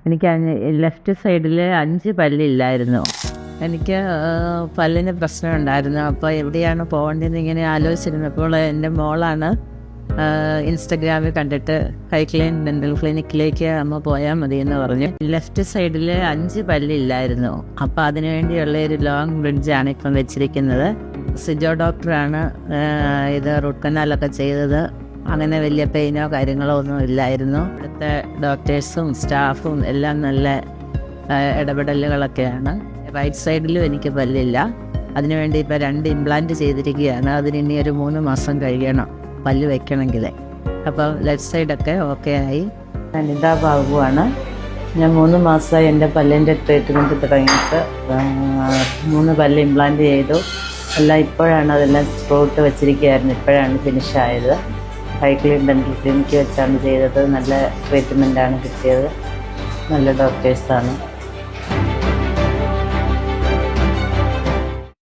എനിക്ക് ലെഫ്റ്റ് സൈഡിൽ 5 പല്ലില്ലായിരുന്നു. എനിക്ക് പല്ലിന് പ്രശ്നമുണ്ടായിരുന്നു. അപ്പോൾ എവിടെയാണ് പോകേണ്ടതെന്ന് ഇങ്ങനെ ആലോചിച്ചിരുന്നപ്പോൾ എൻ്റെ മോളാണ് ഇൻസ്റ്റഗ്രാമിൽ കണ്ടിട്ട് ഹൈക്ലൈൻ ഡെൻ്റൽ ക്ലിനിക്കിലേക്ക് അമ്മ പോയാൽ മതി എന്ന് പറഞ്ഞു. ലെഫ്റ്റ് സൈഡിൽ 5 പല്ലില്ലായിരുന്നു. അപ്പോൾ അതിനുവേണ്ടിയുള്ള ഒരു ലോങ് ബ്രിഡ്ജാണ് ഇപ്പം വെച്ചിരിക്കുന്നത്. സിജോ ഡോക്ടറാണ് ഇത് റൂട്ട് കനാലൊക്കെ ചെയ്തത്. അങ്ങനെ വലിയ പെയിനോ കാര്യങ്ങളോ ഒന്നും ഇല്ലായിരുന്നു. ഇവിടുത്തെ ഡോക്ടേഴ്സും സ്റ്റാഫും എല്ലാം നല്ല ഇടപെടലുകളൊക്കെയാണ്. റൈറ്റ് സൈഡിലും എനിക്ക് പല്ലില്ല. അതിനുവേണ്ടി ഇപ്പോൾ 2 ഇംപ്ലാന്റ് ചെയ്തിരിക്കുകയാണ്. അതിനി ഒരു 3 മാസം കഴിയണം പല്ല് വയ്ക്കണമെങ്കിൽ. അപ്പോൾ ലെഫ്റ്റ് സൈഡൊക്കെ ഓക്കെ ആയി. അനിതാ ബാബുവാണ്. ഞാൻ 3 മാസമായി എൻ്റെ പല്ലിൻ്റെ ട്രീറ്റ്മെൻറ്റ് തുടങ്ങിയിട്ട്. 3 പല്ല് ഇംപ്ലാന്റ് ചെയ്തു. എല്ലാം ഇപ്പോഴാണ് അതെല്ലാം സ്ക്രൂട്ട് വെച്ചിരിക്കുകയായിരുന്നു. ഇപ്പോഴാണ് ഫിനിഷായത്. ഹൈക്ലൈൻ ഡെൻ്റൽ ക്ലിനിക്ക് വെച്ചാണ് ചെയ്തത്. നല്ല ട്രീറ്റ്മെൻറ്റാണ് കിട്ടിയത്. നല്ല ഡോക്ടേഴ്സാണ്.